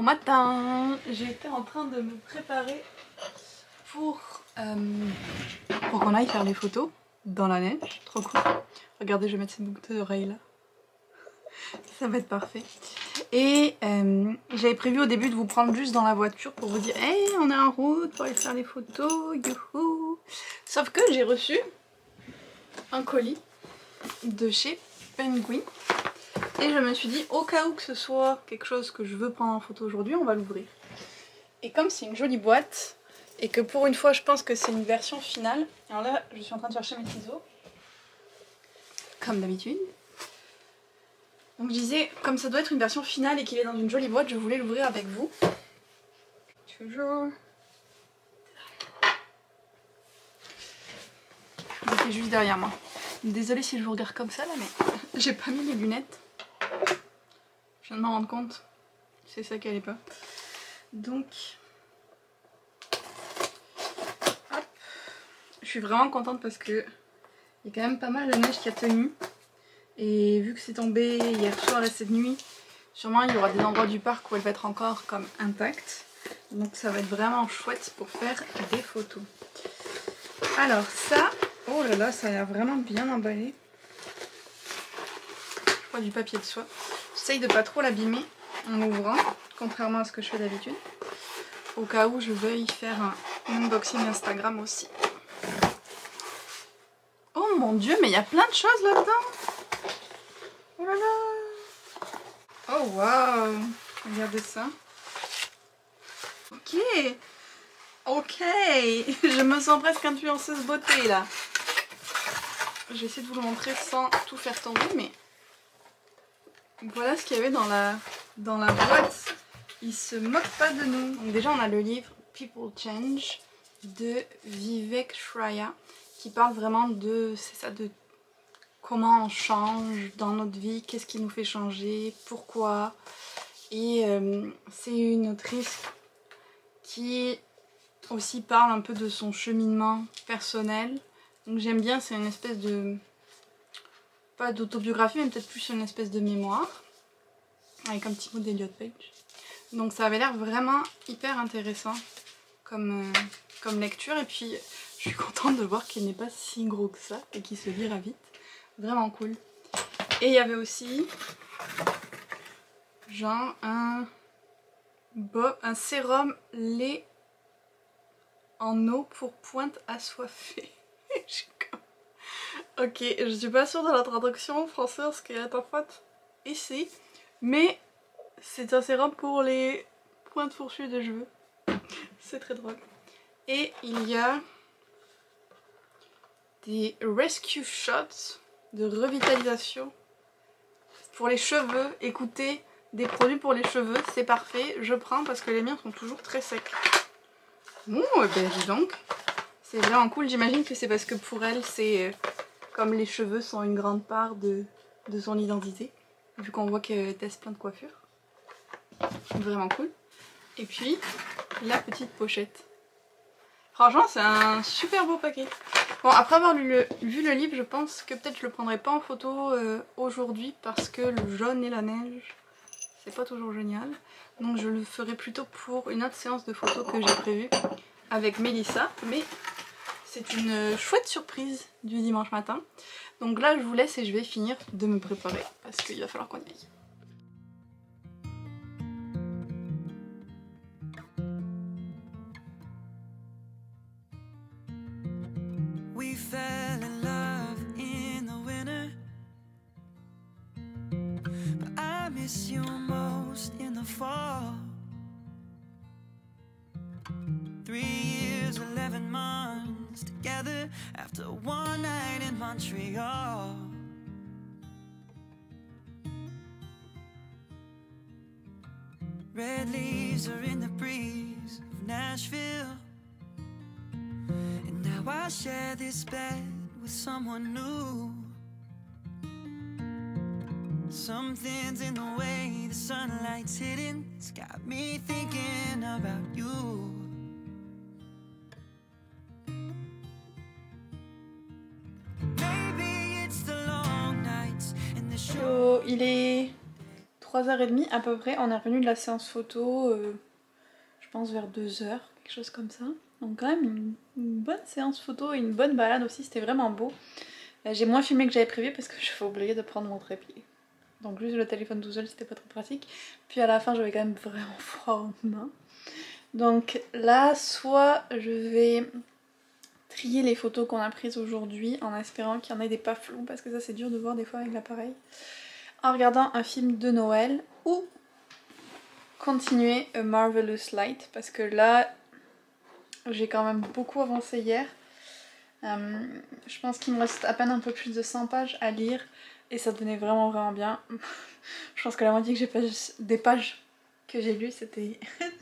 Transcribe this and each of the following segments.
matin, j'étais en train de me préparer pour qu'on aille faire les photos dans la neige, trop cool. Regardez, je vais mettre ces boucles d'oreilles là, ça va être parfait. Et j'avais prévu au début de vous prendre juste dans la voiture pour vous dire hey, on est en route pour aller faire les photos, youhou. Sauf que j'ai reçu un colis de chez Penguin. Et je me suis dit, au cas où que ce soit quelque chose que je veux prendre en photo aujourd'hui, on va l'ouvrir. Et comme c'est une jolie boîte, et que pour une fois je pense que c'est une version finale, alors là je suis en train de chercher mes ciseaux, comme d'habitude. Donc je disais, comme ça doit être une version finale et qu'il est dans une jolie boîte, je voulais l'ouvrir avec vous. Toujours. Il était juste derrière moi. Désolée si je vous regarde comme ça là, mais j'ai pas mis les lunettes. Je viens de m'en rendre compte, c'est ça qui allait pas. Donc, hop. Je suis vraiment contente parce que il y a quand même pas mal de neige qui a tenu. Et vu que c'est tombé hier soir et cette nuit, sûrement il y aura des endroits du parc où elle va être encore comme intacte. Donc ça va être vraiment chouette pour faire des photos. Alors ça, oh là là, ça a l'air vraiment bien emballé. Je crois du papier de soie. J'essaye de pas trop l'abîmer en l'ouvrant, contrairement à ce que je fais d'habitude, au cas où je veuille faire un unboxing Instagram aussi. Oh mon dieu, mais il y a plein de choses là-dedans. Oh là là. Oh waouh, regardez ça. Ok, ok, je me sens presque influenceuse beauté là. Je vais essayer de vous le montrer sans tout faire tomber, mais voilà ce qu'il y avait dans la boîte. Ils se moquent pas de nous. Donc déjà on a le livre People Change de Vivek Shraya qui parle vraiment de, c'est ça, de comment on change dans notre vie, qu'est-ce qui nous fait changer, pourquoi. Et c'est une autrice qui aussi parle un peu de son cheminement personnel. Donc j'aime bien, c'est une espèce de, pas d'autobiographie, mais peut-être plus une espèce de mémoire, avec un petit mot d'Elliot Page. Donc ça avait l'air vraiment hyper intéressant comme lecture, et puis je suis contente de voir qu'il n'est pas si gros que ça, et qu'il se lira vite. Vraiment cool. Et il y avait aussi, genre, un sérum lait en eau pour pointe assoiffée. Ok, je suis pas sûre de la traduction française qui est en fait ici, mais c'est un sérum pour les pointes fourchues de cheveux. C'est très drôle. Et il y a des rescue shots de revitalisation pour les cheveux. Écoutez, des produits pour les cheveux, c'est parfait. Je prends parce que les miens sont toujours très secs. Oh, ben dis donc. C'est vraiment cool. J'imagine que c'est parce que pour elle, c'est comme les cheveux sont une grande part de son identité. Vu qu'on voit qu'elle teste plein de coiffures. Vraiment cool. Et puis, la petite pochette. Franchement, c'est un super beau paquet. Bon, après avoir vu le livre, je pense que peut-être je le prendrai pas en photo aujourd'hui parce que le jaune et la neige, c'est pas toujours génial. Donc je le ferai plutôt pour une autre séance de photos que j'ai prévue avec Mélissa. Mais c'est une chouette surprise du dimanche matin. Donc là, je vous laisse et je vais finir de me préparer parce qu'il va falloir qu'on y aille. You most in the fall. 3 years, 11 months together after one night in Montreal. Red leaves are in the breeze of Nashville, and now I share this bed with someone new. Something's in the way the sunlight's hitting, it's got me thinking about you. Maybe it's the long nights and the show. Il est 3h30 à peu près. On est revenu de la séance photo, je pense vers 2h, quelque chose comme ça. Donc quand même une bonne séance photo et une bonne balade aussi, c'était vraiment beau. J'ai moins filmé que j'avais prévu parce que je vais oublier de prendre mon trépied. Donc juste le téléphone tout seul, c'était pas très pratique. Puis à la fin, j'avais quand même vraiment froid aux mains. Donc là, soit je vais trier les photos qu'on a prises aujourd'hui en espérant qu'il y en ait des pas flous parce que ça c'est dur de voir des fois avec l'appareil. En regardant un film de Noël ou continuer A Marvelous Light parce que là j'ai quand même beaucoup avancé hier. Je pense qu'il me reste à peine un peu plus de 100 pages à lire et ça devenait vraiment bien. Je pense que la moitié que des pages que j'ai lues c'était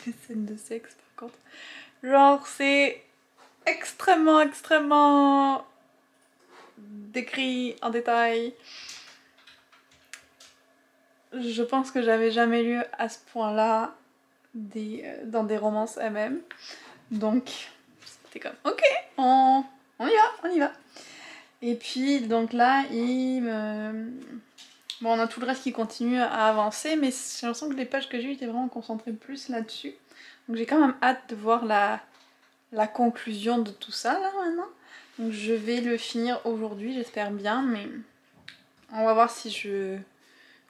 des scènes de sexe par contre. Genre c'est extrêmement décrit en détail. Je pense que j'avais jamais lu à ce point-là dans des romances MM. Donc c'était comme ok, on y va. Et puis donc là bon, on a tout le reste qui continue à avancer, mais j'ai l'impression que les pages que j'ai eues étaient vraiment concentrées plus là-dessus. Donc j'ai quand même hâte de voir la conclusion de tout ça là maintenant. Donc je vais le finir aujourd'hui, j'espère bien, mais on va voir si je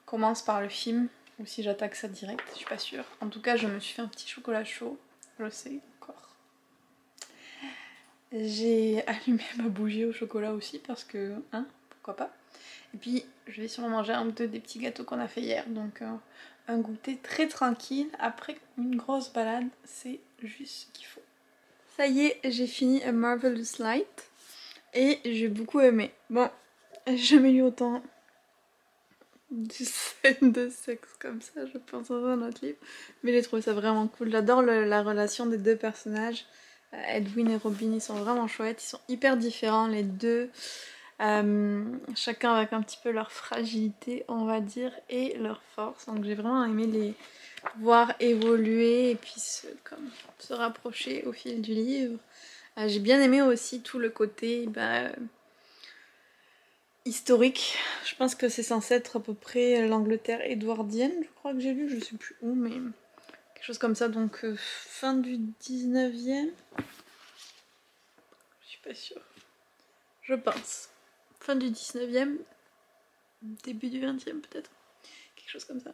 commence par le film ou si j'attaque ça direct, je suis pas sûre. En tout cas, je me suis fait un petit chocolat chaud, je le sais encore. J'ai allumé ma bougie au chocolat aussi parce que, hein, pourquoi pas. Et puis, je vais sûrement manger un ou deux des petits gâteaux qu'on a fait hier, donc un goûter très tranquille après une grosse balade, c'est juste ce qu'il faut. Ça y est, j'ai fini A Marvelous Light et j'ai beaucoup aimé. Bon, j'ai jamais lu autant de scènes de sexe comme ça, je pense, dans un autre livre. Mais j'ai trouvé ça vraiment cool. J'adore la relation des deux personnages. Edwin et Robin, ils sont vraiment chouettes. Ils sont hyper différents, les deux. Chacun avec un petit peu leur fragilité, on va dire, et leur force. Donc j'ai vraiment aimé les voir évoluer et puis se rapprocher au fil du livre. J'ai bien aimé aussi tout le côté historique. Je pense que c'est censé être à peu près l'Angleterre édouardienne, je crois que j'ai lu, je sais plus où, mais quelque chose comme ça. Donc fin du 19e. Je suis pas sûre. Je pense. Fin du 19e, début du 20e peut-être. Quelque chose comme ça.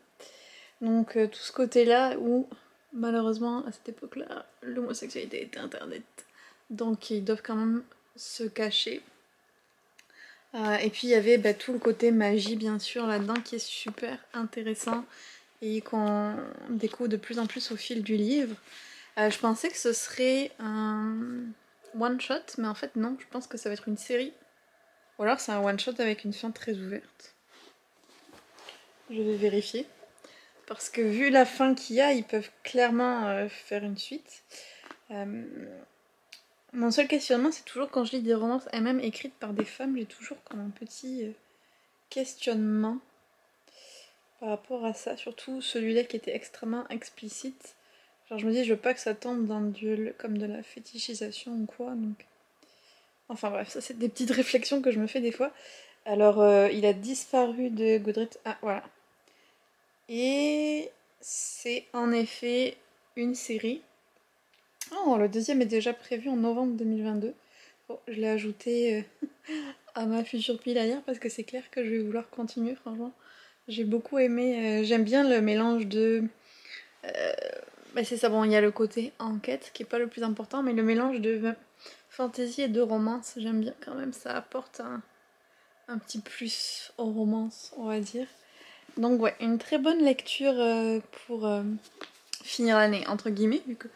Donc tout ce côté-là où malheureusement à cette époque-là, l'homosexualité était interdite. Donc ils doivent quand même se cacher. Et puis il y avait tout le côté magie bien sûr là-dedans qui est super intéressant et qu'on découvre de plus en plus au fil du livre. Je pensais que ce serait un one shot, mais en fait non, je pense que ça va être une série. Ou alors c'est un one shot avec une fin très ouverte. Je vais vérifier. Parce que vu la fin qu'il y a, ils peuvent clairement faire une suite. Mon seul questionnement, c'est toujours quand je lis des romances, et même écrites par des femmes, j'ai toujours comme un petit questionnement par rapport à ça. Surtout celui-là qui était extrêmement explicite. Genre je me dis, je veux pas que ça tombe dans comme de la fétichisation ou quoi. Donc... Enfin bref, ça c'est des petites réflexions que je me fais des fois. Alors il a disparu de Goodreads. Ah voilà. Et c'est en effet une série. Oh, le deuxième est déjà prévu en novembre 2022. Bon, je l'ai ajouté à ma future pile à lire parce que c'est clair que je vais vouloir continuer, franchement. J'ai beaucoup aimé, j'aime bien le mélange de... c'est ça, bon, il y a le côté enquête qui est pas le plus important, mais le mélange de fantasy et de romance, j'aime bien quand même, ça apporte un petit plus aux romances, on va dire. Donc ouais, une très bonne lecture pour finir l'année, entre guillemets, vu que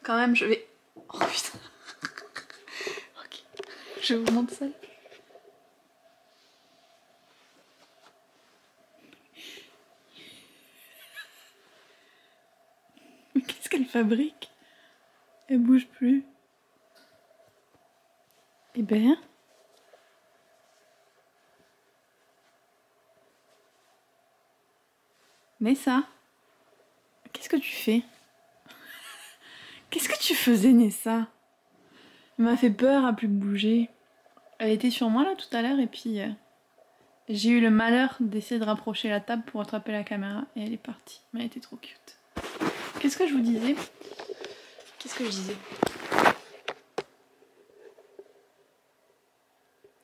quand même je vais... Oh putain. Ok, je vous montre ça. Mais qu'est-ce qu'elle fabrique? Elle bouge plus. Eh ben... Nessa, qu'est-ce que tu fais? Qu'est-ce que tu faisais, Nessa? Elle m'a fait peur à plus bouger. Elle était sur moi là tout à l'heure et puis J'ai eu le malheur d'essayer de rapprocher la table pour attraper la caméra et elle est partie. Mais elle était trop cute. Qu'est-ce que je vous disais? Qu'est-ce que je disais?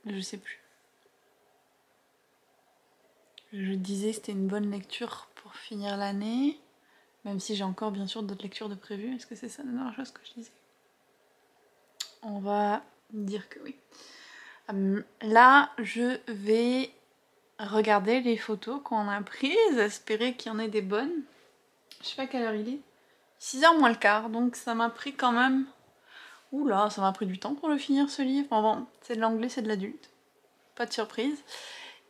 Je sais plus. Je disais que c'était une bonne lecture pour finir l'année. Même si j'ai encore bien sûr d'autres lectures de prévues. Est-ce que c'est ça la dernière chose que je disais? On va dire que oui. Là, je vais regarder les photos qu'on a prises, espérer qu'il y en ait des bonnes. Je sais pas quelle heure il est. 6h moins le quart, donc ça m'a pris quand même... Oula, ça m'a pris du temps pour le finir ce livre. Bon, c'est de l'anglais, c'est de l'adulte. Pas de surprise.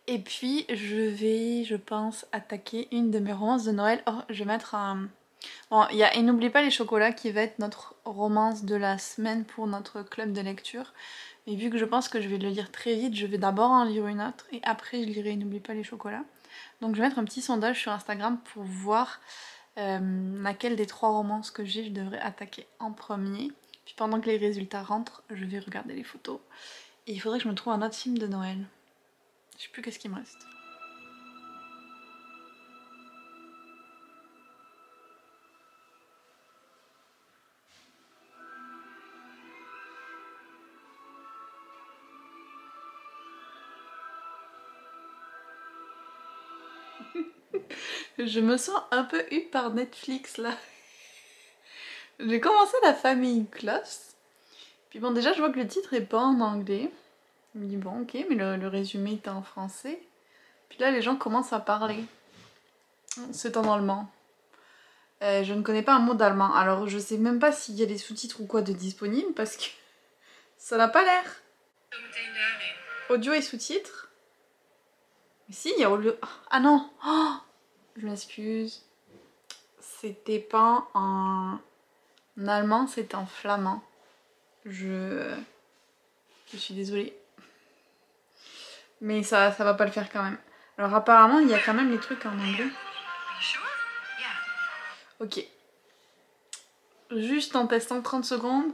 Et puis, je vais, je pense, attaquer une de mes romances de Noël. Oh, je vais mettre un... Bon, il y a Et n'oublie pas les chocolats qui va être notre romance de la semaine pour notre club de lecture. Mais vu que je pense que je vais le lire très vite, je vais d'abord en lire une autre et après je lirai Et n'oublie pas les chocolats. Donc je vais mettre un petit sondage sur Instagram pour voir laquelle des 3 romances que j'ai je devrais attaquer en premier. Puis pendant que les résultats rentrent, je vais regarder les photos. Et il faudrait que je me trouve un autre film de Noël. Je sais plus qu'est-ce qu'il me reste. Je me sens un peu hue par Netflix là. J'ai commencé La Famille Close. Puis bon, déjà je vois que le titre est pas en anglais. Je me dis bon ok, mais le résumé est en français. Puis là les gens commencent à parler. C'est en allemand. Je ne connais pas un mot d'allemand. Alors je sais même pas s'il y a des sous-titres ou quoi de disponibles parce que ça n'a pas l'air. Audio et sous-titres. Mais si, il y a audio... Ah non, oh, je m'excuse. C'était pas en allemand, c'était en flamand. Je suis désolée. Mais ça va pas le faire quand même. Alors apparemment, il y a quand même les trucs en anglais. Ok. Juste en testant 30 secondes.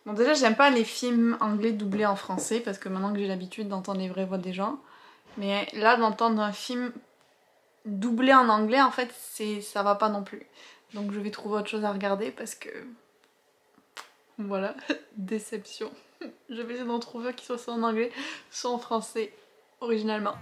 Bon déjà, j'aime pas les films anglais doublés en français parce que maintenant que j'ai l'habitude d'entendre les vraies voix des gens. Mais là, d'entendre un film doublé en anglais, en fait, ça va pas non plus. Donc je vais trouver autre chose à regarder parce que... Voilà, déception. Je vais essayer d'en trouver un qui soit en anglais, soit en français, originalement.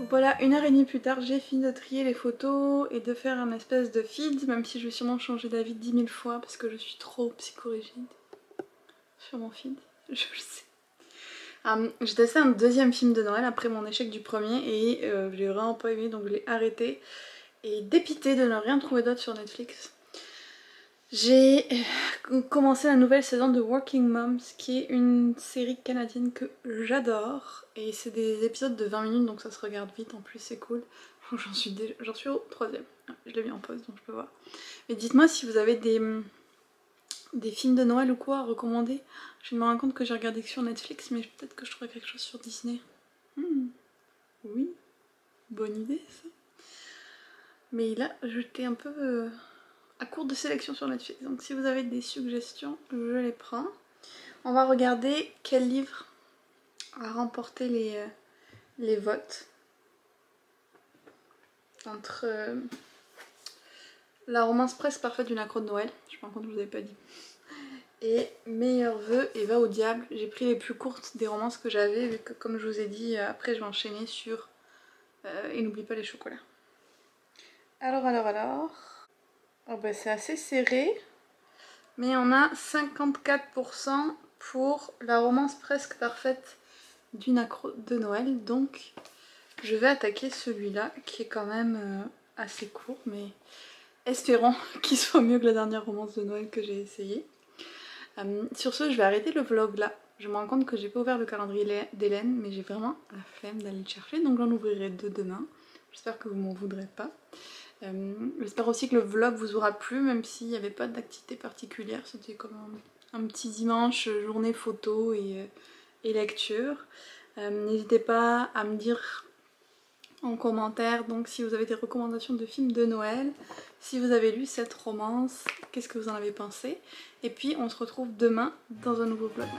Voilà, 1h30 plus tard, j'ai fini de trier les photos et de faire un espèce de feed, même si je vais sûrement changer d'avis 10 000 fois parce que je suis trop psychorigide sur mon feed, je le sais. J'ai testé un deuxième film de Noël après mon échec du premier et je l'ai vraiment pas aimé, donc je l'ai arrêté et dépitée de ne rien trouver d'autre sur Netflix. J'ai commencé la nouvelle saison de Working Moms, qui est une série canadienne que j'adore. Et c'est des épisodes de 20 minutes, donc ça se regarde vite, en plus c'est cool. J'en suis au 3e. Je l'ai mis en pause, donc je peux voir. Mais dites-moi si vous avez des films de Noël ou quoi à recommander. Je me rends compte que j'ai regardé que sur Netflix, mais peut-être que je trouverai quelque chose sur Disney. Oui, bonne idée ça. Mais là, j'étais un peu... à court de sélection sur Netflix, donc si vous avez des suggestions, je les prends. On va regarder quel livre a remporté les votes entre la romance presque parfaite d'une accro de Noël, je me rends compte que je vous avais pas dit, et Meilleurs vœux et Va au diable. J'ai pris les plus courtes des romances que j'avais, vu que comme je vous ai dit, après je vais enchaîner sur Et n'oublie pas les chocolats. Alors... Oh bah c'est assez serré, mais on a 54% pour la romance presque parfaite d'une accro de Noël, donc je vais attaquer celui-là qui est quand même assez court, mais espérons qu'il soit mieux que la dernière romance de Noël que j'ai essayé. Sur ce, je vais arrêter le vlog là. Je me rends compte que j'ai pas ouvert le calendrier d'Hélène, mais j'ai vraiment la flemme d'aller le chercher, donc j'en ouvrirai 2 demain. J'espère que vous m'en voudrez pas. J'espère aussi que le vlog vous aura plu, même s'il n'y avait pas d'activité particulière. C'était comme un petit dimanche, journée photo et lecture. N'hésitez pas à me dire en commentaire donc si vous avez des recommandations de films de Noël, si vous avez lu cette romance, qu'est-ce que vous en avez pensé. Et puis on se retrouve demain dans un nouveau vlog.